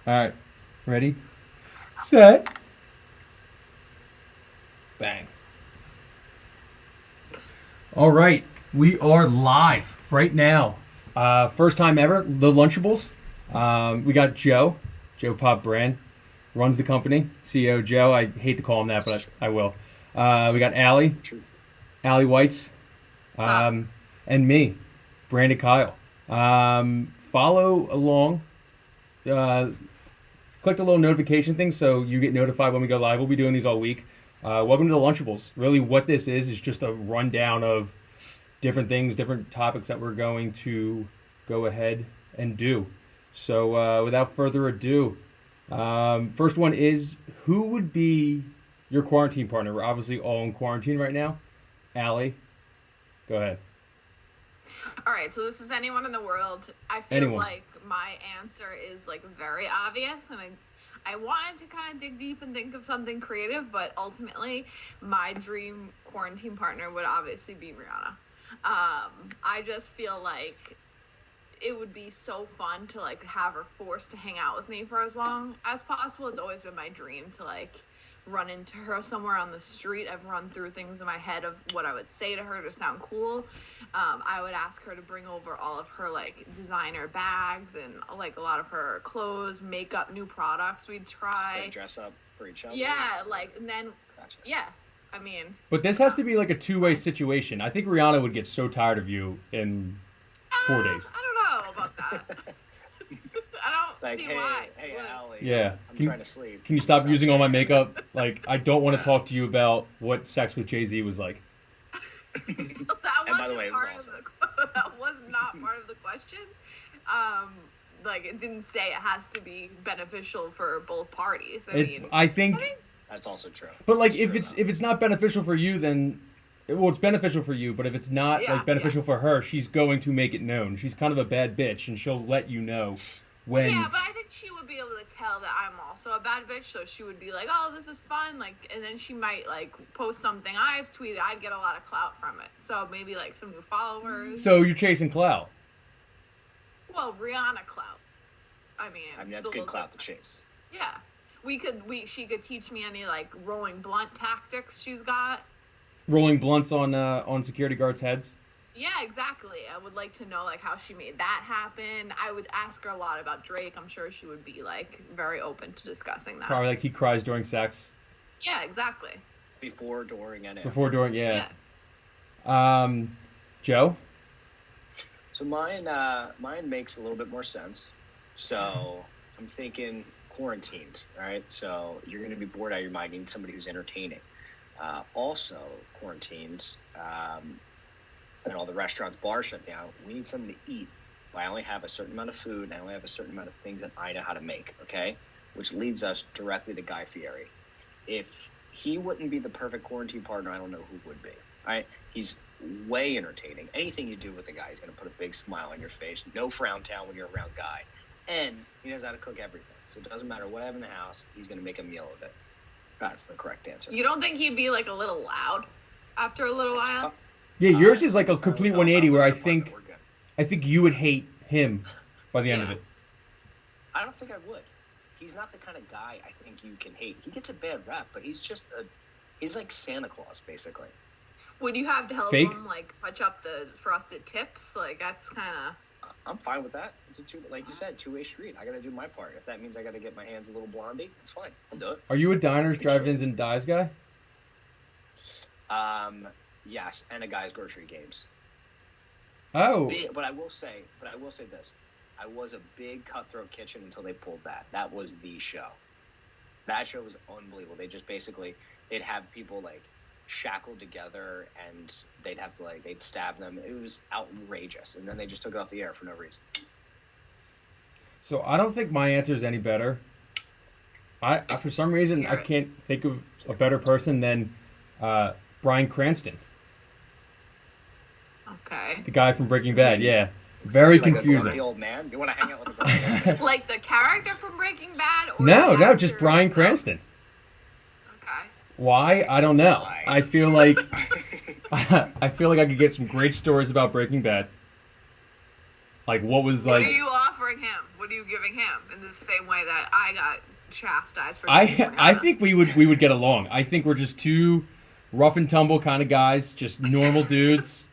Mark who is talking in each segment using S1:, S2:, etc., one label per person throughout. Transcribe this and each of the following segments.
S1: All right. Ready? Set. Bang. All right. We are live right now. First time ever, the Lunchables. We got Joe Pop Brand, runs the company. CEO Joe. I hate to call him that, but I will. We got Allie Whites, and me, Brandon Kyle. Follow along. Click the little notification thing so you get notified when we go live. We'll be doing these all week. Welcome to the Lunchables. Really, what this is just a rundown of different things, different topics that we're going to go ahead and do. So, without further ado, first one is, who would be your quarantine partner? We're obviously all in quarantine right now. Allie, go ahead.
S2: All right, so this is anyone in the world. I feel like my answer is like very obvious, and I wanted to kind of dig deep and think of something creative, but ultimately my dream quarantine partner would obviously be Rihanna. I just feel like it would be so fun to like have her forced to hang out with me for as long as possible. It's always been my dream to like run into her somewhere on the street. I've run through things in my head of what I would say to her to sound cool. I would ask her to bring over all of her like designer bags and like a lot of her clothes, makeup, new products we'd try.
S3: Dress up for each other.
S2: Yeah, like, and then, gotcha. Yeah, I mean.
S1: But this has to be like a two-way situation. I think Rihanna would get so tired of you in 4 days.
S2: I don't know about that. I don't see why.
S3: Hey, Allie.
S1: Yeah.
S3: I'm trying to sleep.
S1: Can you stop using all my makeup? Like, I don't want to talk to you about what sex with Jay-Z was like.
S3: And by the way, it was awesome.
S2: That was not part of the question. Like, it didn't say it has to be beneficial for both parties.
S1: I think
S3: that's also true.
S1: But like, if it's not beneficial for you, then it's beneficial for you. But if it's not like beneficial for her, she's going to make it known. She's kind of a bad bitch, and she'll let you know when.
S2: Yeah, but I think she would be able to tell that I'm also a bad bitch, so she would be like, "Oh, this is fun," like, and then she might like post something I've tweeted. I'd get a lot of clout from it, so maybe like some new followers.
S1: So you're chasing clout.
S2: Well, Rihanna clout. I mean
S3: that's good clout to chase.
S2: Yeah, she could teach me any like rolling blunt tactics she's got.
S1: Rolling blunts on security guards' heads.
S2: Yeah, exactly. I would like to know like how she made that happen. I would ask her a lot about Drake. I'm sure she would be like very open to discussing that.
S1: Probably like he cries during sex.
S2: Yeah, exactly.
S3: Before, during, and after.
S1: Before, during, yeah. Joe?
S3: So mine makes a little bit more sense. So I'm thinking quarantined, all right? So you're going to be bored out of your mind. You need somebody who's entertaining. Also, quarantines, and all the restaurants, bars shut down. We need something to eat. I only have a certain amount of food, and I only have a certain amount of things that I know how to make, okay? Which leads us directly to Guy Fieri. If he wouldn't be the perfect quarantine partner, I don't know who would be, all right? He's way entertaining. Anything you do with the guy is going to put a big smile on your face. No frown town when you're around Guy. And he knows how to cook everything. So it doesn't matter what I have in the house, he's going to make a meal of it. That's the correct answer.
S2: You don't think he'd be like a little loud after a little while?
S1: Yeah, yours is like a complete 180 where I think you would hate him by the end of it.
S3: I don't think I would. He's not the kind of guy I think you can hate. He gets a bad rap, but he's like Santa Claus, basically.
S2: Would you have to help him like touch up the frosted tips? Like that's kind of.
S3: I'm fine with that. It's like you said, two-way street. I got to do my part. If that means I got to get my hands a little blondie, it's fine. I'll do it.
S1: Are you a diners, drive-ins, and dives guy?
S3: Yes, and a guy's grocery games.
S1: Oh.
S3: But I will say this. I was a big Cutthroat Kitchen until they pulled that. That was the show. That show was unbelievable. They just they'd have people like shackled together and they'd stab them. It was outrageous. And then they just took it off the air for no reason.
S1: So I don't think my answer is any better. I for some reason I can't think of a better person than Bryan Cranston.
S2: Okay.
S1: The guy from Breaking Bad, yeah. Very confusing.
S3: The old man. You want to hang out with the guy?
S2: Like the character from Breaking Bad? Or
S1: no, just Bryan Cranston.
S2: Okay.
S1: Why? I don't know. I feel like I could get some great stories about Breaking Bad. Like, what was
S2: What
S1: like?
S2: are you offering him? What are you giving him in the same way that I got chastised for?
S1: I think we would get along. I think we're just two rough and tumble kind of guys, just normal dudes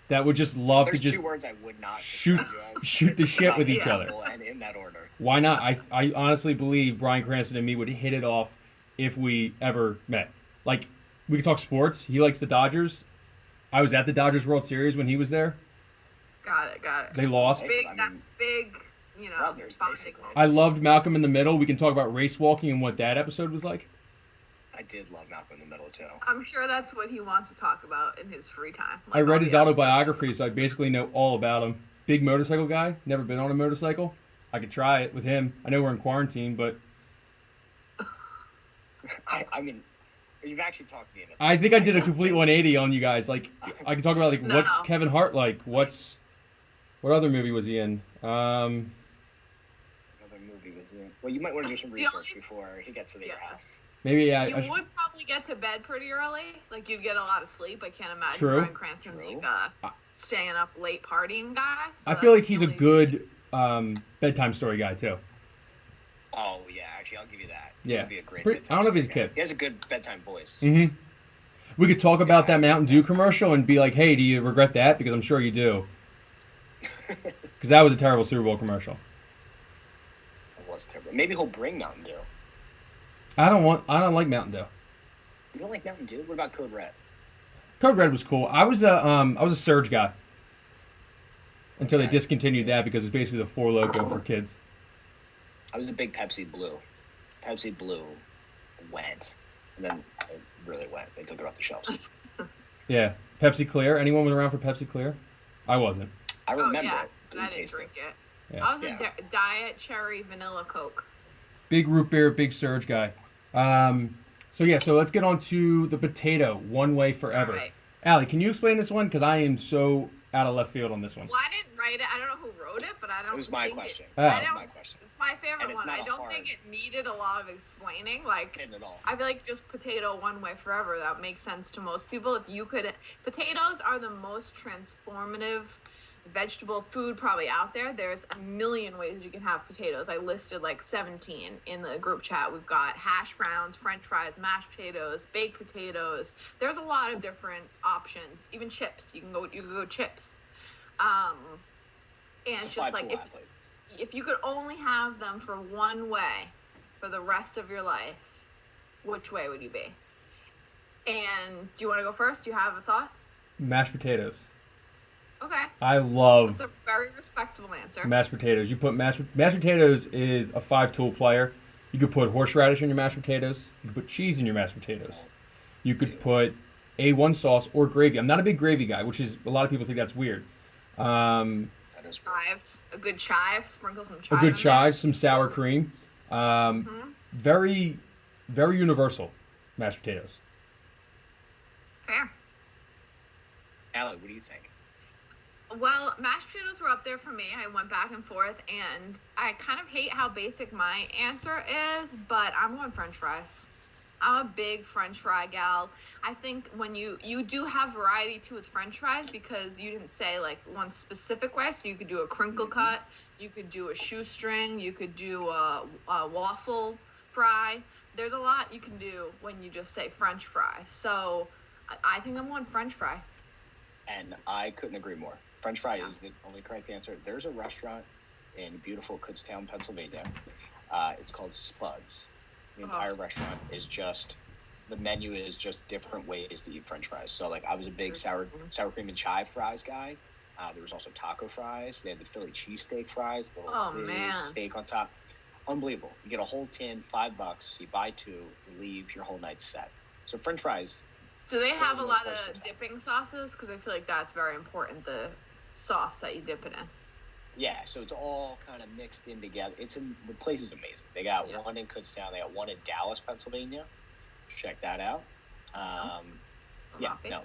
S1: that would just love
S3: There's
S1: to just
S3: two words I would not
S1: shoot
S3: describe you as.
S1: shoot the
S3: It's
S1: shit with each
S2: Yeah.
S1: other.
S3: And in that order.
S1: Why not? I honestly believe Bryan Cranston and me would hit it off if we ever met. Like, we could talk sports. He likes the Dodgers. I was at the Dodgers World Series when he was there.
S2: Got it.
S1: They lost.
S2: Big,
S3: I
S2: that's
S3: mean,
S2: big, you know,
S3: brothers,
S2: bonding.
S3: basically.
S1: I loved Malcolm in the Middle. We can talk about race walking and what that episode was like.
S3: I did love Malcolm in the Middle, too.
S2: I'm sure that's what he wants to talk about in his free time.
S1: I
S2: Like
S1: read
S2: all
S1: his
S2: the episodes.
S1: autobiography, so I basically know all about him. Big motorcycle guy. Never been on a motorcycle. I could try it with him. I know we're in quarantine, but
S3: I mean, you've actually talked to me.
S1: I think I did a complete 180 on you guys. Like, I could talk about like
S2: No.
S1: what's Kevin Hart like? What other movie was he in?
S3: Another movie was in. Well, you might want to do some
S2: The
S3: research
S2: only-
S3: before he gets to your
S2: Yeah.
S3: house.
S1: Maybe
S2: You
S1: I
S2: would probably get to bed pretty early. Like, you'd get a lot of sleep. I can't imagine
S1: True.
S2: Bryan Cranston's
S3: True.
S2: like staying up late partying guy. So
S1: I feel like
S2: that's
S1: he's a
S2: really-
S1: good bedtime story guy too.
S3: Oh, yeah, actually, I'll give you that.
S1: Yeah.
S3: He'd be a great
S1: I don't know if he's a
S3: bedtime
S1: kid.
S3: He has a good bedtime voice.
S1: Mm-hmm. We could talk about that Mountain Dew commercial and be like, "Hey, do you regret that?" Because I'm sure you do. Because that was a terrible Super Bowl commercial.
S3: It was terrible. Maybe he'll bring Mountain Dew.
S1: I don't like Mountain Dew.
S3: You don't like Mountain Dew? What about Code Red?
S1: Code Red was cool. I was a Surge guy until they
S3: Okay.
S1: discontinued that because it's basically the Four Loko for kids.
S3: I was a big Pepsi Blue. Pepsi Blue went. And then it really went. They took it off the shelves.
S1: Yeah, Pepsi Clear. Anyone was around for Pepsi Clear? I wasn't.
S3: I remember
S2: Oh, yeah.
S3: it.
S2: But I didn't
S3: taste
S2: drink it.
S1: Yeah.
S2: I was
S3: Yeah.
S2: a diet cherry vanilla Coke.
S1: Big root beer, big Surge guy. So let's get on to the potato. One way forever.
S2: All right.
S1: Allie, can you explain this one? Because I am so out of left field on this one.
S2: Well, I didn't write it. I don't know who wrote it, but I don't.
S3: It was my
S2: think
S3: question.
S1: Oh.
S2: I
S3: It
S2: don't.
S3: was my question.
S2: It's my favorite
S3: And it's
S2: one.
S3: not
S2: I
S3: a
S2: don't
S3: hard-
S2: think it needed a lot of explaining. Like,
S3: Didn't at all.
S2: I feel like just potato one way forever. That makes sense to most people. If you could, potatoes are the most transformative vegetable food probably out there. There's a million ways you can have potatoes. I listed like 17 in the group chat. We've got hash browns, French fries, mashed potatoes, baked potatoes. There's a lot of different options. Even chips. You can go chips. And it's just like if you could only have them for one way for the rest of your life, which way would you be? And do you want to go first? Do you have a thought?
S1: Mashed potatoes.
S2: Okay.
S1: I love
S2: That's a very respectable answer.
S1: mashed potatoes. You put mashed potatoes is a 5-tool player. You could put horseradish in your mashed potatoes. You could put cheese in your mashed potatoes. You could put A1 sauce or gravy. I'm not a big gravy guy, which is a lot of people think that's weird.
S3: That is
S2: Chives, a good chive, sprinkle some
S1: A
S2: chive.
S1: good
S2: in
S1: chive, some sour cream.
S2: there.
S1: Very, very universal mashed potatoes.
S2: Fair.
S3: Allie, what do you think?
S2: Well, mashed potatoes were up there for me. I went back and forth, and I kind of hate how basic my answer is, but I'm going French fries. I'm a big French fry gal. I think when you do have variety too with French fries because you didn't say like one specific way, so you could do a crinkle cut, you could do a shoestring, you could do a waffle fry. There's a lot you can do when you just say French fry. So I think I'm going French fry.
S3: And I couldn't agree more. French fry
S2: Yeah.
S3: is the only correct answer. There's a restaurant in beautiful Kutztown, Pennsylvania. It's called Spuds. The entire restaurant is just, the menu is just different ways to eat French fries. So, like, I was a big sour cream and chive fries guy. There was also taco fries. They had the Philly cheesesteak fries. The
S2: Oh,
S3: big
S2: man.
S3: steak on top. Unbelievable. You get a whole tin, $5. You buy two, you leave, your whole night's set. So French fries.
S2: Do they have a
S3: Very
S2: lot
S3: versatile.
S2: of dipping sauces? Because I feel like that's very important, the sauce that you dip it in.
S3: Yeah, so it's all kind of mixed in together. The place is amazing. They got one in Kutztown. They got one in Dallas, Pennsylvania. Check that out.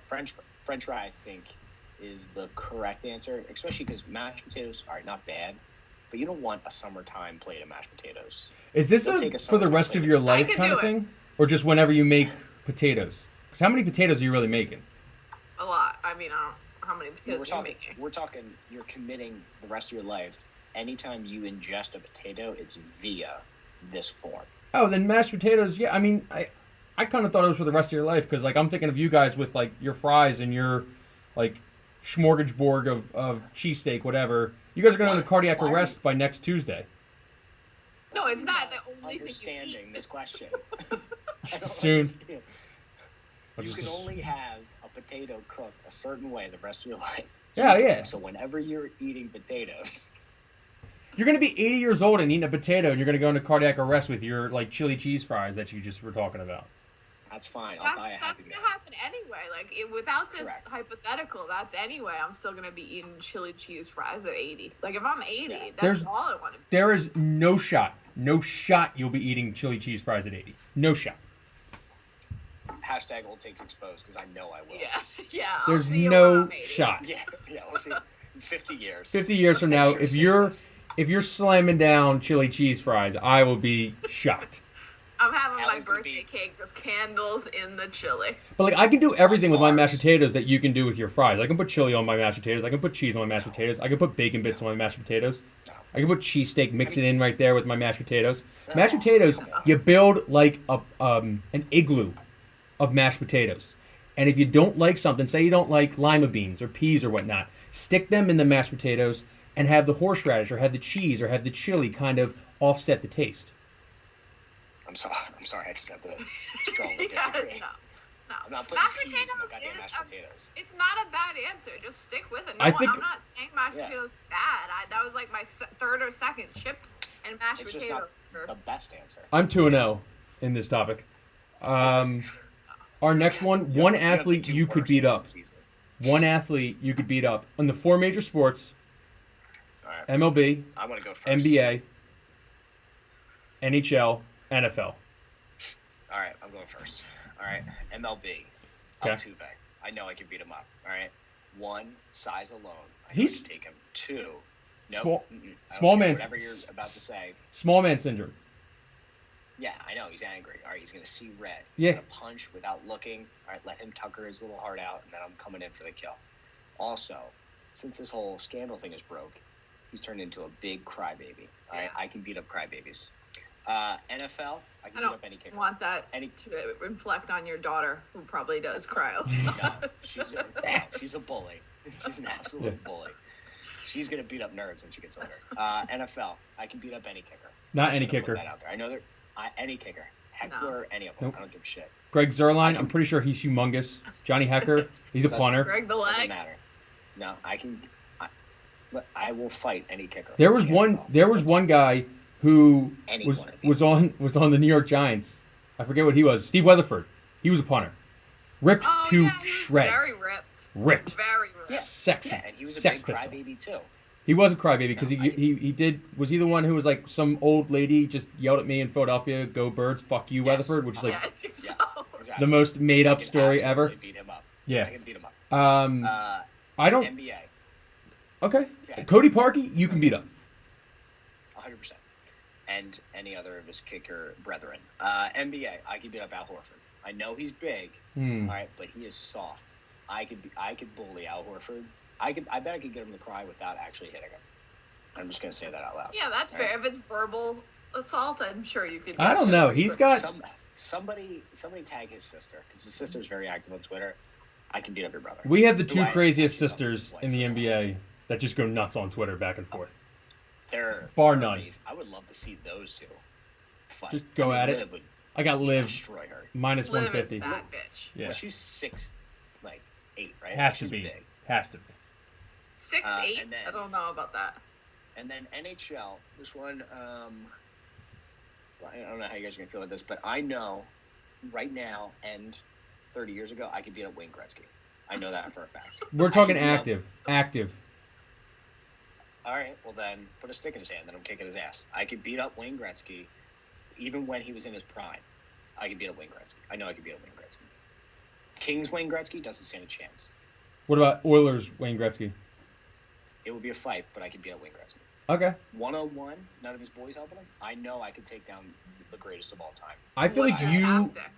S3: French fry I think is the correct answer, especially because mashed potatoes are not bad, but you don't want a summertime plate of mashed potatoes.
S1: Is this
S3: They'll take a
S1: for the
S3: summertime
S1: rest
S3: plate.
S1: of your
S2: I
S1: life
S2: could
S1: kind
S2: do
S1: of
S2: it.
S1: thing? Or just whenever you make potatoes? Because how many potatoes are you really making?
S2: A lot. I mean, how many potatoes you're making.
S3: We're talking. You're committing the rest of your life. Anytime you ingest a potato, it's via this form.
S1: Oh, then mashed potatoes. Yeah, I mean, I kind of thought it was for the rest of your life because, like, I'm thinking of you guys with like your fries and your like smorgasbord of cheesesteak, whatever. You guys are going to cardiac arrest by next Tuesday.
S2: No, it's not the only
S3: understanding
S2: thing you eat.
S3: this question.
S1: Soon.
S3: You can only have a potato cooked a certain way the rest of your life.
S1: Yeah.
S3: So whenever you're eating potatoes,
S1: you're going to be 80 years old and eating a potato, and you're going to go into cardiac arrest with your like chili cheese fries that you just were talking about.
S3: That's fine. I'll buy a Happy Meal.
S2: That's gonna happen anyway. Like without this
S3: Correct.
S2: hypothetical, that's anyway. I'm still gonna be eating chili cheese fries at 80. Like if I'm 80,
S3: Yeah.
S2: that's all I want to.
S1: There is no shot you'll be eating chili cheese fries at 80. No shot.
S3: Hashtag old takes exposed because I know I will.
S2: Yeah.
S1: There's no shot.
S3: Yeah. We'll see. In 50 years.
S1: 50 years from now, if you're slamming down chili cheese fries, I will be shocked.
S2: I'm having my birthday cake. There's candles in the chili.
S1: But like, I can do everything with my mashed potatoes that you can do with your fries. I can put chili on my mashed potatoes. I can put cheese on my mashed potatoes. I can put bacon bits on my mashed potatoes. I can put cheesesteak, mix it in right there with my mashed potatoes. Mashed potatoes, you build like an igloo of mashed potatoes. And if you don't like something, say you don't like lima beans or peas or whatnot, stick them in the mashed potatoes and have the horseradish or have the cheese or have the chili kind of offset the taste.
S3: I'm sorry. I just have to strongly disagree.
S2: No.
S3: I'm not putting peas in the goddamn mashed potatoes.
S2: It's not a bad answer. Just stick with it.
S1: I'm
S2: not saying mashed potatoes bad. That was like my third or second. Chips and mashed potatoes.
S3: It's just not the best answer.
S1: I'm 2-0 in this topic. Our next one athlete you could beat up. One athlete you could beat up on the 4 major sports.
S3: All right.
S1: MLB.
S3: I'm gonna go first.
S1: NBA. NHL. NFL.
S3: All right, I'm going first. All right, MLB.
S1: Okay.
S3: Altuve. I know I can beat him up. All right. 1, size alone. I
S1: He's
S3: can take him. 2, nope.
S1: Small man.
S3: Whatever you're about to say.
S1: Small man syndrome.
S3: Yeah, I know. He's angry. All right, he's gonna see red.
S1: Yeah.
S3: He's gonna punch without looking. All right, let him tucker his little heart out, and then I'm coming in for the kill. Also, since this whole scandal thing is broke, he's turned into a big crybaby. All right, I can beat up crybabies. NFL, I can beat up any kicker.
S2: I want that to reflect on your daughter, who probably does cry a lot.
S3: No, she's a bully. She's an absolute bully. She's gonna beat up nerds when she gets older. NFL, I can beat up any kicker.
S1: Not any kicker.
S3: Put that out there. I know there. Any kicker. Heckler, any of them. Nope. I don't give a shit.
S1: Greg Zuerlein, I'm pretty sure he's humongous. Johnny Hecker, he's a punter.
S2: Greg the leg.
S3: Doesn't matter. No, I will fight any kicker.
S1: There was one guy who was on the New York Giants. I forget what he was. Steve Weatherford. He was a punter. Ripped to shreds.
S2: Very ripped.
S1: Ripped.
S2: Very ripped.
S3: Yeah.
S1: Sexy.
S3: Yeah, and he was a
S1: Sex
S3: big
S1: pistol.
S3: crybaby too.
S1: He was a crybaby because he did. Was he the one who was like some old lady just yelled at me in Philadelphia, "Go Birds, fuck you, Weatherford," which is like
S3: exactly.
S1: the most made up story ever.
S3: Beat him up.
S1: Yeah.
S3: I can beat him up.
S1: I don't.
S3: NBA.
S1: Okay. Yeah. Cody Parkey, you can beat up.
S3: 100%. And any other of his kicker brethren. NBA, I can beat up Al Horford. I know he's big, all right, but he is soft. I could bully Al Horford. I bet I could get him to cry without actually hitting him. I'm just gonna say that out loud.
S2: Yeah, that's fair. Right? If it's verbal assault, I'm sure you could.
S1: I don't know. He's got
S3: somebody tag his sister because his sister's very active on Twitter. I can beat up your brother.
S1: We have the two craziest sisters in the NBA that just go nuts on Twitter back and forth.
S3: They're
S1: bar none.
S3: I would love to see those two fight.
S1: Just go at it. I got Liv
S3: destroy her.
S1: minus
S2: Liv
S1: 150.
S2: Is that bitch.
S1: Yeah.
S3: Well, she's 6'8", right?
S1: Has to be.
S2: 6'8"? I don't know about that.
S3: And then NHL, this one, I don't know how you guys are going to feel about this, but I know right now and 30 years ago, I could beat up Wayne Gretzky. I know that for a fact.
S1: We're talking active. Active.
S3: All right, well then, put a stick in his hand, then I'm kicking his ass. I could beat up Wayne Gretzky even when he was in his prime. I could beat up Wayne Gretzky. I know I could beat up Wayne Gretzky. Kings Wayne Gretzky doesn't stand a chance.
S1: What about Oilers Wayne Gretzky?
S3: It would be a fight, but I could beat up Wayne Gretzky.
S1: Okay.
S3: 1-on-1, none of his boys helping him. I know I could take down the greatest of all time.
S1: I feel like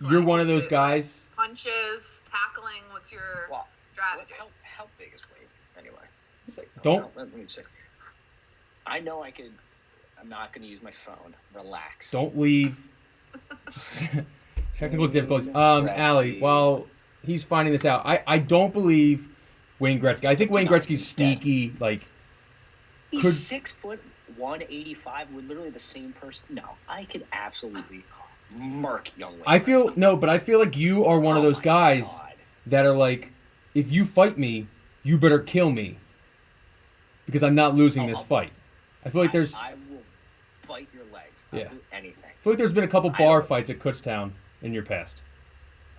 S1: you're one of those guys.
S2: Punches, tackling. What's your strategy.
S3: How big is Wade anyway?
S1: He's like,
S3: Oh,
S1: don't
S3: no, let me see. I know I could. I'm not going to use my phone. Relax.
S1: leave. Just technical difficulties.
S3: Gretzky.
S1: Allie, while he's finding this out, I don't believe Wayne Gretzky. I think Wayne Gretzky's sneaky. Like,
S3: He's
S1: could
S3: 6'1", 185. We're literally the same person. No, I could absolutely murk young Wayne.
S1: I feel
S3: Gretzky.
S1: but I feel like you are one of those
S3: my
S1: guys
S3: God.
S1: that are like, if you fight me, you better kill me because I'm not losing this fight. I feel like there's.
S3: I will bite your legs. I'll do anything.
S1: I feel like there's been a couple bar fights at Kutztown in your past.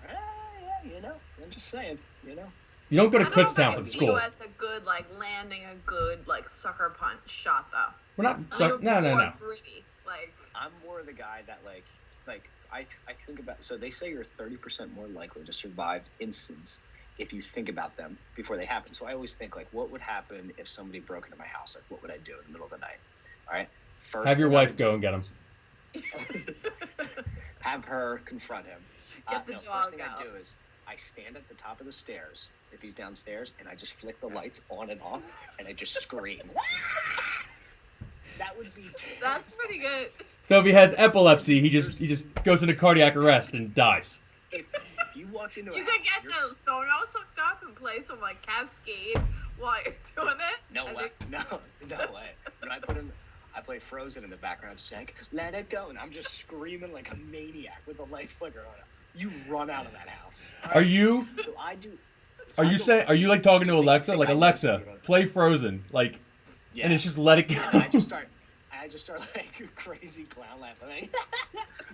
S3: Yeah, I'm just saying,
S1: You don't go to
S2: I don't know if
S1: Kutztown
S2: I
S1: for
S2: could
S1: the
S2: see
S1: school.
S2: you as a good, like, landing a good, like, sucker punch shot, though.
S1: We're not.
S2: I think it would be
S1: No.
S2: more gritty, like,
S3: I'm more the guy that like I think about. So they say you're 30% more likely to survive incidents if you think about them before they happen. So I always think like, what would happen if somebody broke into my house? Like, what would I do in the middle of the night? All right. First,
S1: Have your
S3: thing I
S1: wife
S3: would
S1: go
S3: do-
S1: and get him.
S3: Have her confront him.
S2: Get the
S3: First
S2: dog
S3: thing
S2: out.
S3: I do is I stand at the top of the stairs if he's downstairs, and I just flick the lights on and off, and I just scream. That would be.
S2: that's pretty good.
S1: So if he has epilepsy, he just goes into cardiac arrest and dies.
S3: If you walked into
S2: You
S3: a
S2: could get
S3: you're
S2: those Sonos hooked up and play some, like, Cascade while you're doing it.
S3: No
S2: I
S3: way.
S2: think-
S3: No way. When I play Frozen in the background, just like, let it go. And I'm just screaming like a maniac with the lights flickering on it. You run out of that house.
S1: Are you?
S3: So I do.
S1: Are you saying? Are you like talking to Alexa? Like, Alexa, play Frozen. Like,
S3: Yeah.
S1: and it's just let it go.
S3: And I just start like crazy clown laughing. Like,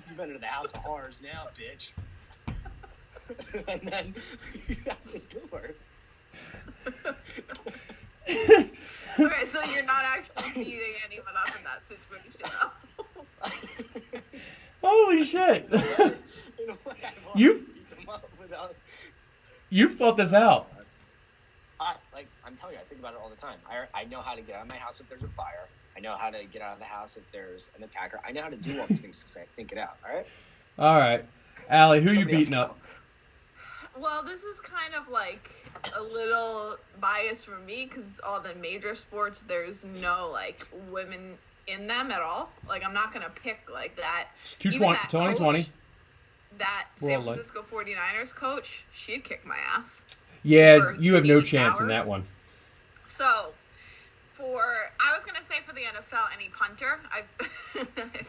S3: you been to the house of horrors now, bitch. And then you out the door.
S2: Okay, so you're not actually beating anyone up in that situation.
S1: Holy shit!
S3: In a way, I've
S1: You've-
S3: beat them up without.
S1: You've thought this out.
S3: I'm telling you, I think about it all the time. I know how to get out of my house if there's a fire. I know how to get out of the house if there's an attacker. I know how to do all these things because I think it out. All right.
S1: All right, Allie, who you
S3: Somebody else
S1: beating
S3: go.
S1: up?
S2: Well, this is kind of like a little biased for me because all the major sports, there's no, like, women in them at all. Like, I'm not going to pick, like, that.
S1: It's
S2: Even
S1: 2020.
S2: coach, that
S1: We're
S2: San
S1: all like-
S2: Francisco 49ers coach, she'd kick my ass.
S1: Yeah,
S2: for
S1: you have no
S2: David
S1: chance in
S2: Towers.
S1: that one.
S2: So, I was going to say for the NFL, any punter, I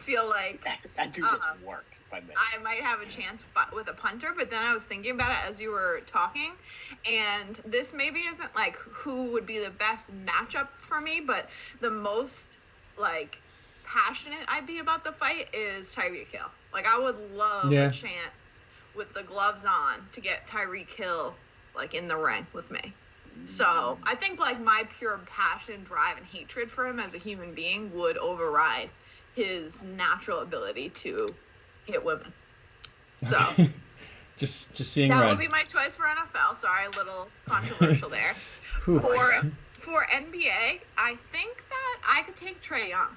S2: feel like
S3: That dude gets worked by men.
S2: I might have a chance with a punter, but then I was thinking about it as you were talking, and this maybe isn't like who would be the best matchup for me, but the most like passionate I'd be about the fight is Tyreek Hill. Like, I would love
S1: Yeah.
S2: a chance with the gloves on to get Tyreek Hill like in the ring with me. So I think like my pure passion, drive, and hatred for him as a human being would override his natural ability to hit women. So
S1: just seeing
S2: that
S1: red.
S2: would be my choice for NFL. Sorry, a little controversial there.
S1: Whew.
S2: For NBA, I think that I could take Trae Young.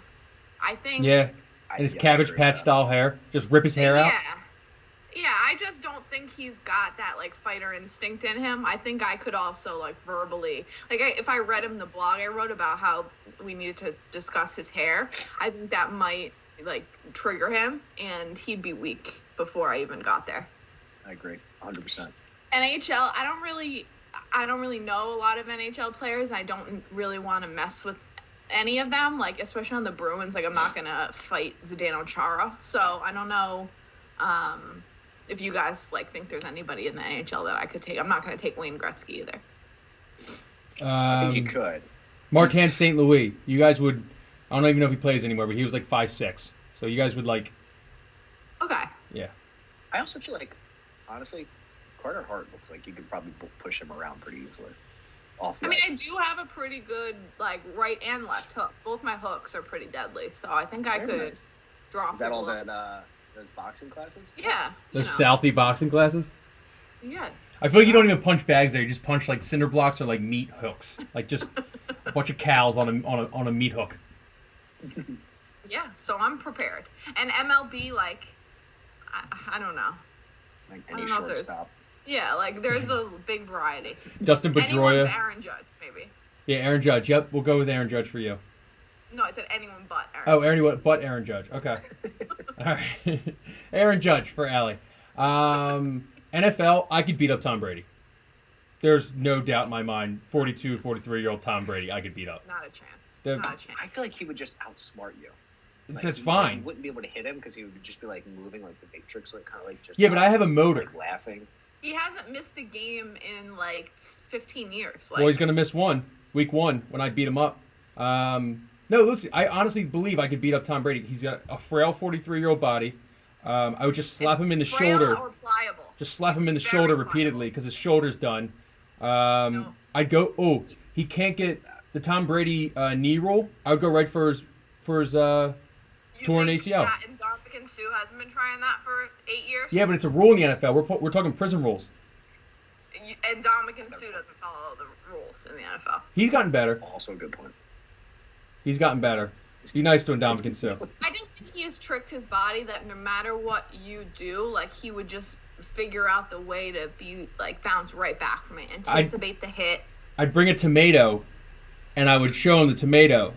S2: I think
S1: Yeah, and his Cabbage Patch style hair. Just rip his hair out.
S2: Yeah, I just don't think he's got that like fighter instinct in him. I think I could also like verbally, like if I read him the blog I wrote about how we needed to discuss his hair, I think that might like trigger him and he'd be weak before I even got there.
S3: I agree, 100%.
S2: NHL, I don't really know a lot of NHL players. I don't really want to mess with any of them, like especially on the Bruins. Like I'm not gonna fight Zdeno Chara, so I don't know. If you guys like think there's anybody in the NHL that I could take, I'm not going to take Wayne Gretzky either.
S3: I think you could.
S1: Martin St. Louis. You guys would. I don't even know if he plays anymore, but he was like 5'6". So you guys would like.
S2: Okay.
S1: Yeah.
S3: I also feel like, honestly, Carter Hart looks like you could probably push him around pretty easily.
S2: I mean, I do have a pretty good like right and left hook. Both my hooks are pretty deadly, so I think I
S3: Very
S2: could
S3: nice.
S2: drop.
S3: Is that all
S2: people.
S3: that those boxing classes?
S2: Yeah.
S1: Those Southie boxing classes.
S2: Yeah.
S1: I feel like you don't even punch bags there. You just punch like cinder blocks or like meat hooks. Like just a bunch of cows on a meat hook.
S2: Yeah. So I'm prepared. And MLB, like, I don't know.
S3: Like
S2: I
S3: any
S2: don't know if there's-
S3: shortstop.
S2: Yeah, like there's a big variety.
S1: Justin Pedroia.
S2: Anyone's Aaron Judge, maybe.
S1: Yeah, Aaron Judge. Yep, we'll go with Aaron Judge for you.
S2: No, I said anyone but Aaron.
S1: Oh, anyone but Aaron Judge. Okay. All right. Aaron Judge for Allie. NFL, I could beat up Tom Brady. There's no doubt in my mind, 42, 43-year-old Tom Brady, I could beat up.
S2: Not a chance. Not a chance.
S3: I feel like he would just outsmart you. Like,
S1: That's fine.
S3: You wouldn't be able to hit him because he would just be like moving like the Matrix, like kind of like just.
S1: Yeah, but I have a motor.
S3: Like, laughing.
S2: He hasn't missed a game in like 15 years.
S1: Well, he's gonna miss one, week 1, when I beat him up. No, listen, I honestly believe I could beat up Tom Brady. He's got a frail 43-year-old body. I would just slap him in the shoulder.
S2: Or pliable.
S1: Just slap him in the shoulder repeatedly because his shoulder's done. I'd go. Oh, he can't get the Tom Brady knee roll. I would go right for his torn ACL.
S2: Pat and Dominican Sue hasn't been trying that for 8 years.
S1: Yeah, but it's a rule in the NFL. We're talking prison rules.
S2: And Dominican Sue doesn't follow the rules in the NFL.
S1: He's gotten better.
S3: Also a good point.
S1: He's gotten better. Be nice to Dominican Sue.
S2: I just think he has tricked his body that no matter what you do, like he would just figure out the way to be like bounce right back from it, anticipate the hit.
S1: I'd bring a tomato, and I would show him the tomato,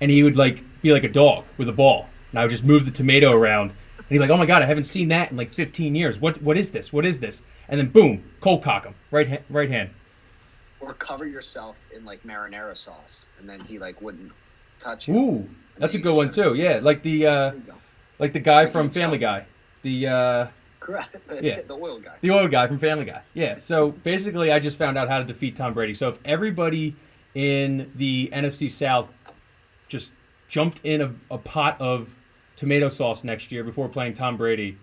S1: and he would like be like a dog with a ball, and I would just move the tomato around, and he'd be like, "Oh my god, I haven't seen that in like 15 years. What is this? What is this?" And then boom, cold cock him, right hand.
S3: Or cover yourself in like marinara sauce, and then he like wouldn't touch you.
S1: Ooh, that's a good one too. Yeah, like the guy from Family Guy.
S3: Correct.
S1: Yeah.
S3: The oil guy.
S1: The oil guy from Family Guy. Yeah. So basically, I just found out how to defeat Tom Brady. So if everybody in the NFC South just jumped in a pot of tomato sauce next year before playing Tom Brady,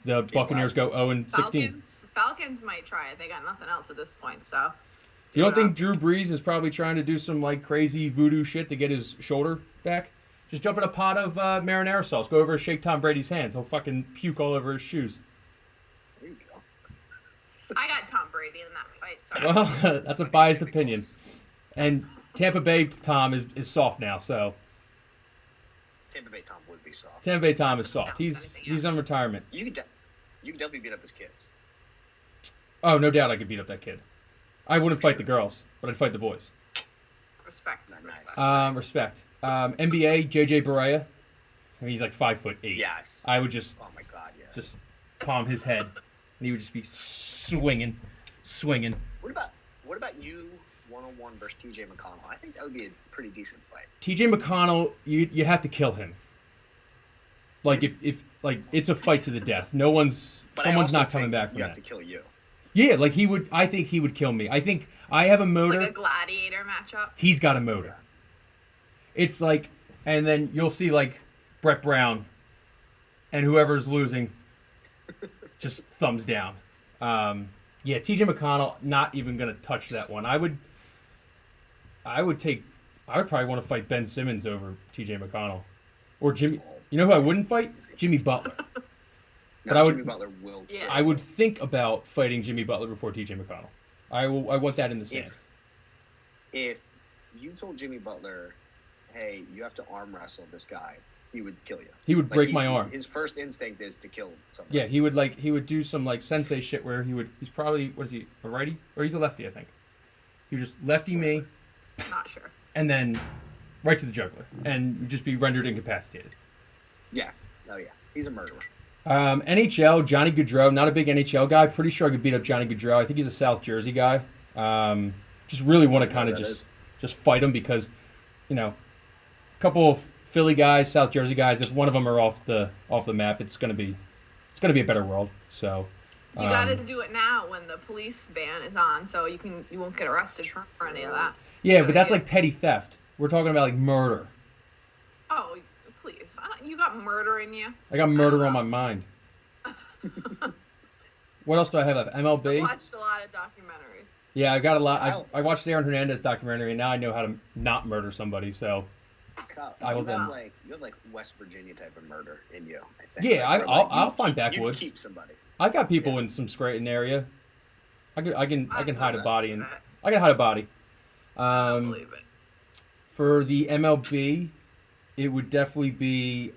S1: the Buccaneers go 0-16.
S2: Falcons might try it. They got nothing else at this point, so.
S1: You don't think Drew Brees is probably trying to do some like crazy voodoo shit to get his shoulder back? Just jump in a pot of marinara sauce. Go over and shake Tom Brady's hands. He'll fucking puke all over his shoes.
S3: There you go.
S2: I got Tom Brady in that fight. Sorry.
S1: Well, that's a biased opinion. And Tampa Bay Tom is soft now, so.
S3: Tampa Bay Tom would be soft.
S1: Tampa Bay Tom is soft. He's on retirement.
S3: You could definitely beat up his kids.
S1: Oh, no doubt I could beat up that kid. I wouldn't fight the girls, but I'd fight the boys.
S2: Respect.
S1: Respect. NBA, JJ Barea. I mean, he's like 5'8".
S3: Yes.
S1: I would just.
S3: Oh my god, yeah.
S1: Just palm his head, and he would just be swinging.
S3: What about you 1-on-1 versus TJ McConnell? I think that would be a pretty decent fight.
S1: TJ McConnell, you have to kill him. Like if like it's a fight to the death. Someone's not coming back from that.
S3: You have to kill you.
S1: Yeah, like he would. I think he would kill me. I think I have a motor.
S2: Like a gladiator matchup.
S1: He's got a motor. It's like, and then you'll see like Brett Brown, and whoever's losing, just thumbs down. Yeah, TJ McConnell, not even gonna touch that one. I would probably want to fight Ben Simmons over TJ McConnell, or Jimmy. You know who I wouldn't fight? Jimmy Butler. But
S3: Jimmy Butler will.
S2: Yeah.
S1: I would think about fighting Jimmy Butler before TJ McConnell. I want that in the sand.
S3: If you told Jimmy Butler, hey, you have to arm wrestle this guy, he would kill you.
S1: He would break my arm.
S3: His first instinct is to kill somebody.
S1: Yeah, he would do some like sensei shit where he's probably, what is he, a righty? Or he's a lefty, I think. He would just lefty me.
S2: Not sure.
S1: And then right to the jugular. And you'd just be rendered incapacitated.
S3: Yeah. Oh yeah. He's a murderer.
S1: NHL, Johnny Gaudreau, not a big NHL guy. Pretty sure I could beat up Johnny Gaudreau. I think he's a South Jersey guy. Just really want to kind of just fight him because, a couple of Philly guys, South Jersey guys. If one of them are off the map, it's gonna be a better world. So
S2: you got to do it now when the police ban is on, so you won't get arrested for any of that.
S1: Yeah, but that's like petty theft. We're talking about like murder.
S2: Oh, please! You got murder in you.
S1: I got murder on my mind. What else do I have left? MLB.
S2: I watched a lot of documentaries.
S1: Yeah, I got a lot. I watched the Aaron Hernandez documentary, and now I know how to not murder somebody. So I will then.
S3: You have like West Virginia type of murder in you. I think.
S1: Yeah, I'll find backwoods.
S3: You keep somebody.
S1: I got people in some Scranton area. I can hide a body and I can hide a body.
S2: I believe it.
S1: For the MLB, it would definitely be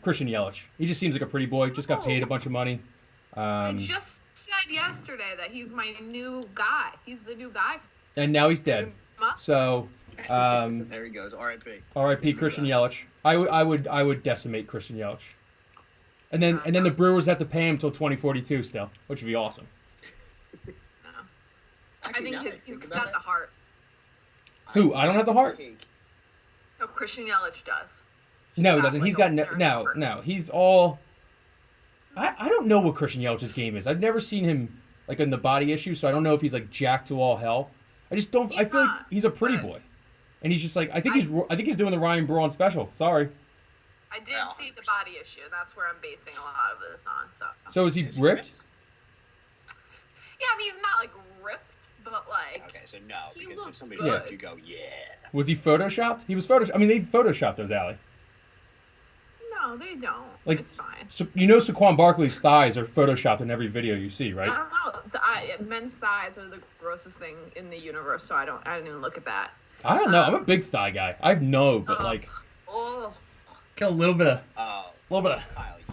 S1: Christian Yelich. He just seems like a pretty boy. Just got paid a bunch of money.
S2: I just said yesterday that he's my new guy. He's the new guy.
S1: And now he's dead. So,
S3: there he goes. R.I.P.
S1: R.I.P. Christian Yelich. I would decimate Christian Yelich. And then the Brewers have to pay him till 2042 still, which would be awesome.
S2: No. I think he's got the heart.
S1: Who? I don't have the heart?
S2: No, Christian Yelich does.
S1: No, he doesn't. He's got no. He's all. I don't know what Christian Yelich's game is. I've never seen him like in the body issue, so I don't know if he's like jacked to all hell. I just don't. I feel like he's a pretty boy, and he's just like I think he's doing the Ryan Braun special. Sorry.
S2: I did see the body issue. That's where I'm basing a lot of this on.
S1: So is he ripped?
S2: Yeah, I mean he's not like ripped, but like.
S3: Okay, so no, because if somebody
S2: good.
S3: ripped, you go, yeah.
S1: Was he photoshopped? He was photoshopped. I mean, they photoshopped those, Allie.
S2: No, they don't.
S1: Like,
S2: it's fine.
S1: So, you know Saquon Barkley's thighs are photoshopped in every video you see, right?
S2: I don't know. Men's thighs are the grossest thing in the universe, so I didn't even look at that.
S1: I don't know. I'm a big thigh guy. I know, but like, get a little bit of,
S3: Kyle,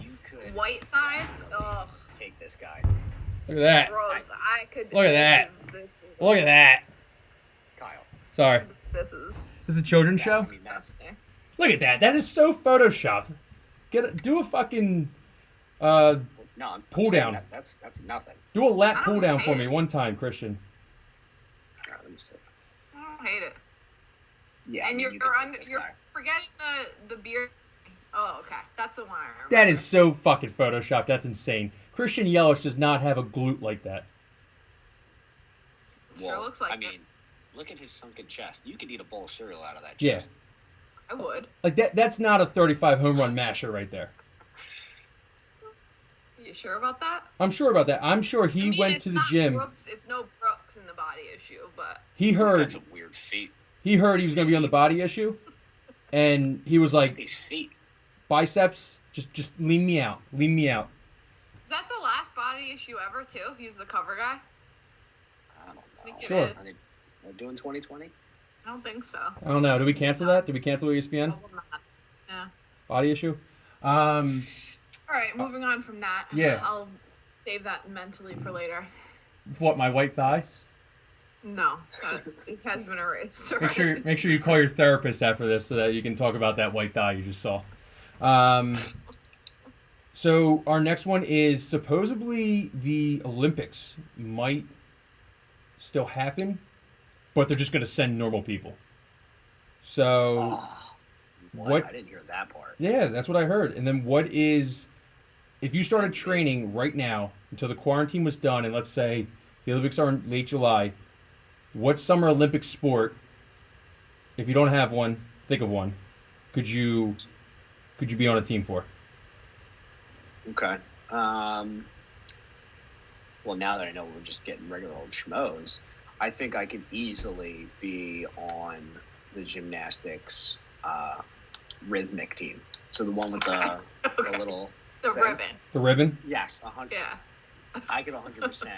S3: you could
S2: white thighs. Oh,
S3: take this guy.
S1: Look at that.
S2: Gross. I could.
S1: Look at that. Look at that.
S3: Kyle.
S1: Sorry.
S2: This is.
S1: This is a children's show.
S3: I mean,
S1: Look at that. That is so photoshopped. Do a fucking pull down.
S3: That's nothing.
S1: Do a lat pull down for me one time, Christian.
S3: All right, let me see.
S2: I don't hate it.
S3: Yeah,
S2: and you're forgetting the beard. Oh, okay. That's the one I remember.
S1: That is so fucking photoshopped. That's insane. Christian Yelich does not have a glute like that.
S2: Well, sure looks like
S3: look at his sunken chest. You could eat a bowl of cereal out of that
S1: Yeah.
S3: chest.
S2: I would.
S1: Like that's not a 35 home run masher right there.
S2: You sure about that?
S1: I'm sure about that. I'm sure he went to the gym.
S2: It's no Brooks in the body issue, but
S1: he heard.
S3: That's a weird feat.
S1: He heard he was going to be on the body issue, and he was like,
S3: "These feet,
S1: biceps, just lean me out, lean me out."
S2: Is that the last body issue ever too? He's the cover guy.
S3: I don't know.
S2: I think
S1: Sure.
S2: It is.
S3: Are they doing 2020?
S2: I don't think so.
S1: I don't know. Did we cancel that? Did we cancel ESPN?
S2: Probably not. Yeah.
S1: Body issue.
S2: All right, moving on from that.
S1: Yeah.
S2: I'll save that mentally for later.
S1: What, my white thigh?
S2: No, it has been erased.
S1: Make sure you call your therapist after this so that you can talk about that white thigh you just saw. So our next one is supposedly the Olympics might still happen, but they're just going to send normal people. So
S3: what? I didn't hear that part.
S1: Yeah, that's what I heard. And then what is, if you started training right now until the quarantine was done, and let's say the Olympics are in late July, what summer Olympic sport, if you don't have one, think of one, could you be on a team for?
S3: Okay. Well, now that I know we're just getting regular old schmoes, I think I could easily be on the gymnastics rhythmic team. So the one with the little...
S2: The
S3: thing.
S2: ribbon.
S1: The ribbon?
S3: Yes, 100%.
S2: Yeah.
S3: I could 100%.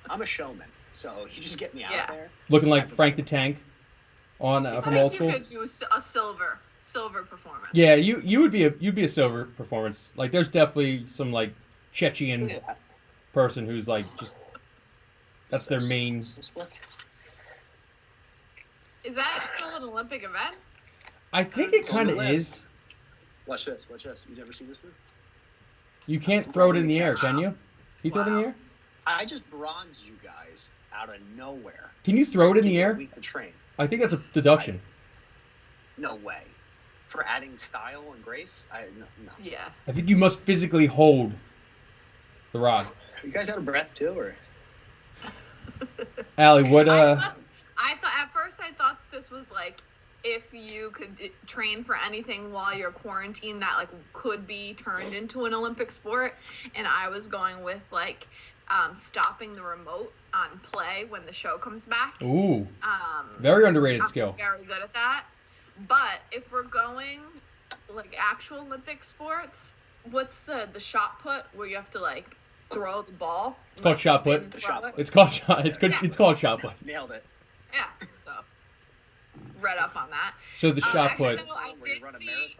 S3: I'm a showman, so you just get me out there.
S1: Looking like Frank the Tank on from Old School.
S2: You could do a silver performance.
S1: Yeah, you'd be a silver performance. Like there's definitely some like Chechen person who's like just that's their main.
S2: Is that still an Olympic event?
S1: I think it kind of is.
S3: Watch this. You never seen this movie?
S1: You can't throw it in the air, can you? You throw it in the air?
S3: I just bronzed you guys out of nowhere.
S1: Can you throw it in the air?
S3: Week to train.
S1: I think that's a deduction.
S3: No way. For adding style and grace? No.
S2: Yeah.
S1: I think you must physically hold the rod.
S3: You guys out of breath too, or?
S1: Allie, what?
S2: I thought at first I thought this was like if you could train for anything while you're quarantined that like could be turned into an Olympic sport, and I was going with like stopping the remote on play when the show comes back.
S1: Ooh. Very underrated skill.
S2: Very good at that. But if we're going like actual Olympic sports, what's the shot put where you have to like throw the ball?
S1: It's called shot put. It's called shot put.
S3: Nailed it.
S2: Yeah. So read up on that.
S1: So the shot put.
S2: No, I did see.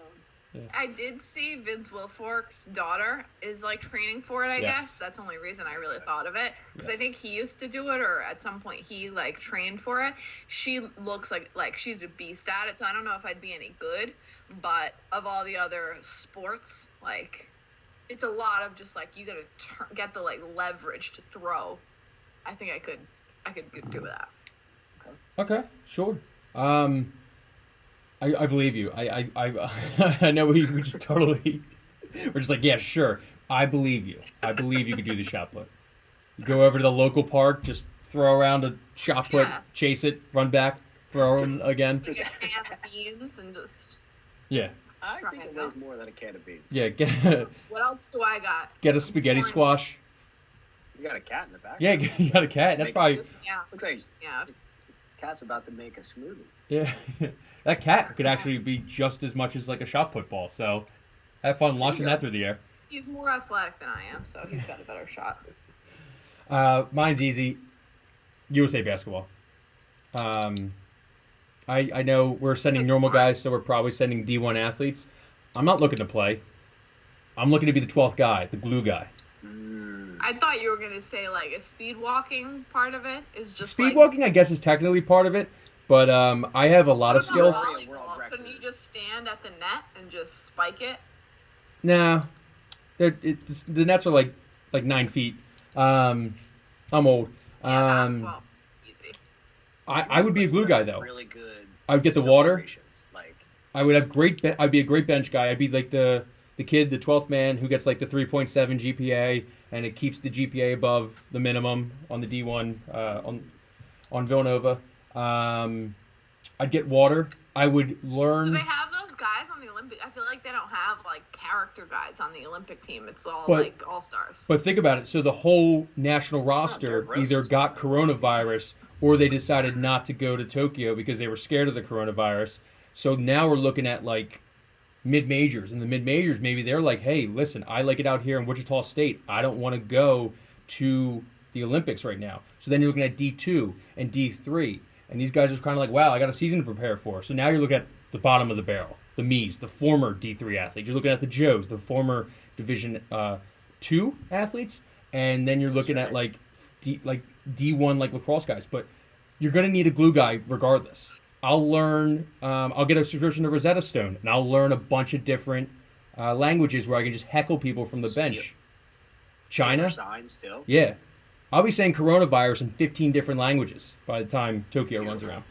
S2: I did see Vince Wilfork's daughter is like training for it, I
S1: Yes.
S2: guess. That's the only reason I really thought of it. Because
S1: Yes.
S2: I think he used to do it, or at some point he like trained for it. She looks like she's a beast at it, so I don't know if I'd be any good. But of all the other sports, like it's a lot of just like you gotta get the like leverage to throw. I think I could do that.
S1: Okay, sure. I believe you. I know we just totally we're just like, yeah, sure. I believe you. I believe you could do the shot put. You go over to the local park, just throw around a shot put, chase it, run back, throw them again.
S2: Just a can of beans and just.
S1: Yeah.
S3: I think it weighs more than a can of beans.
S1: Yeah.
S2: What else do I got?
S1: Get a spaghetti squash.
S3: You got a cat in the back.
S1: Yeah, you got a cat. That's probably.
S2: Yeah.
S3: Looks like
S2: Yeah.
S3: the cat's about to make a smoothie.
S1: Yeah. That cat could actually be just as much as like a shot put ball. So have fun launching that through the air.
S2: He's more athletic than I am, so he's got a better shot.
S1: Mine's easy. USA basketball. I know we're sending normal guys, so we're probably sending D1 athletes. I'm not looking to play. I'm looking to be the 12th guy, the glue guy.
S2: I thought you were going to say, like, a speed walking part of it is just
S1: Speed walking, I guess, is technically part of it, but I have a lot of skills.
S2: Volleyball? Couldn't you just stand at the net and just spike it?
S1: Nah. The nets are like 9 feet. I'm old.
S2: Yeah, basketball, easy.
S1: I would be a glue guy, though.
S3: Really good.
S1: I would get the water.
S3: Like,
S1: I would have I'd be a great bench guy. I'd be like the kid, the 12th man who gets like the 3.7 GPA, and it keeps the GPA above the minimum on the D1 on Villanova. I'd get water. I would learn.
S2: Do they have those guys on the Olympic? I feel like they don't have like character guys on the Olympic team. It's all like all stars.
S1: But think about it. So the whole national roster either got coronavirus or they decided not to go to Tokyo because they were scared of the coronavirus. So now we're looking at like mid-majors. And the mid-majors, maybe they're like, hey, listen, I like it out here in Wichita State. I don't want to go to the Olympics right now. So then you're looking at D2 and D3. And these guys are kind of like, wow, I got a season to prepare for. So now you're looking at the bottom of the barrel, the me's, the former D3 athletes. You're looking at the Joes, the former Division 2 athletes. And then you're looking at like D1 like lacrosse guys. But you're going to need a glue guy regardless. I'll learn, I'll get a subscription to Rosetta Stone, and I'll learn a bunch of different languages where I can just heckle people from the bench. China?
S3: Still?
S1: Yeah. I'll be saying coronavirus in 15 different languages by the time Tokyo runs around.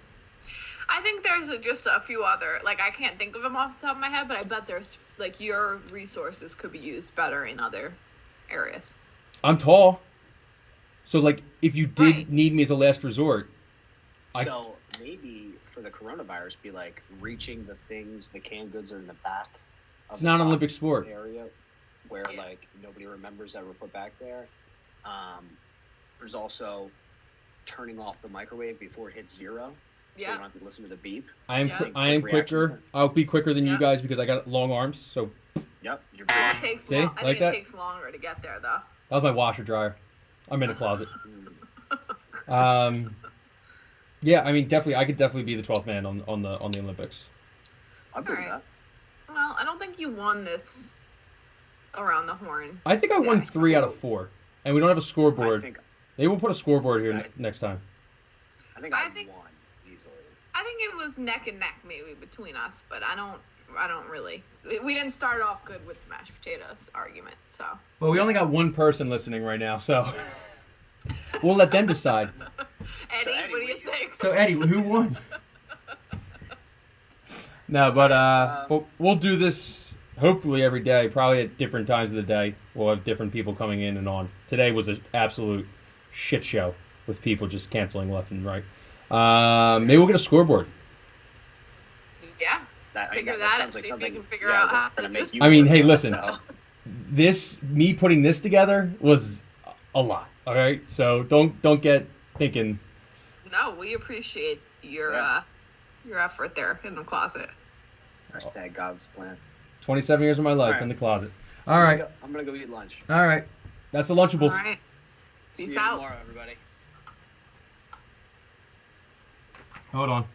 S2: I think there's just a few other, like I can't think of them off the top of my head, but I bet there's, like your resources could be used better in other areas.
S1: I'm tall. So like if you did need me as a last resort.
S3: So maybe for the coronavirus be like reaching the things, the canned goods are in the back.
S1: It's not an Olympic sport.
S3: Area where like nobody remembers that were put back there. There's also turning off the microwave before it hits zero. So you don't have to listen to the beep.
S1: I am quicker. I'll be quicker than you guys because I got long arms. So.
S3: Yep. You're
S2: I think it takes longer to get there though.
S1: That was my washer dryer. I'm in a closet. Yeah, I mean, definitely, I could definitely be the 12th man on the Olympics.
S3: I'm good with that.
S2: Well, I don't think you won this around the horn.
S1: I think I won 3 out of 4, and we don't have a scoreboard. Maybe we'll put a scoreboard here next time.
S3: I think I won easily.
S2: I think it was neck and neck maybe between us, but I don't really. We didn't start off good with the mashed potatoes argument, so.
S1: Well, we only got one person listening right now, so we'll let them decide.
S2: Eddie, what do you think?
S1: So Eddie, who won? No, but we'll do this hopefully every day, probably at different times of the day. We'll have different people coming in and on. Today was an absolute shit show with people just canceling left and right. Maybe we'll get a scoreboard.
S2: Yeah. Figure that
S3: sounds
S2: and
S3: like
S2: see if we
S3: something
S2: can figure out how
S3: to make you.
S1: I mean, hey, listen. Me putting this together was a lot. All right, so don't get thinking.
S2: No, we appreciate your effort there in the closet.
S3: Hashtag God's plan.
S1: 27 years of my life in the closet. All right.
S3: I'm gonna go eat lunch.
S1: All right. That's the Lunchables.
S2: All right.
S3: See
S2: Peace
S3: you
S2: out.
S3: tomorrow, everybody.
S1: Hold on.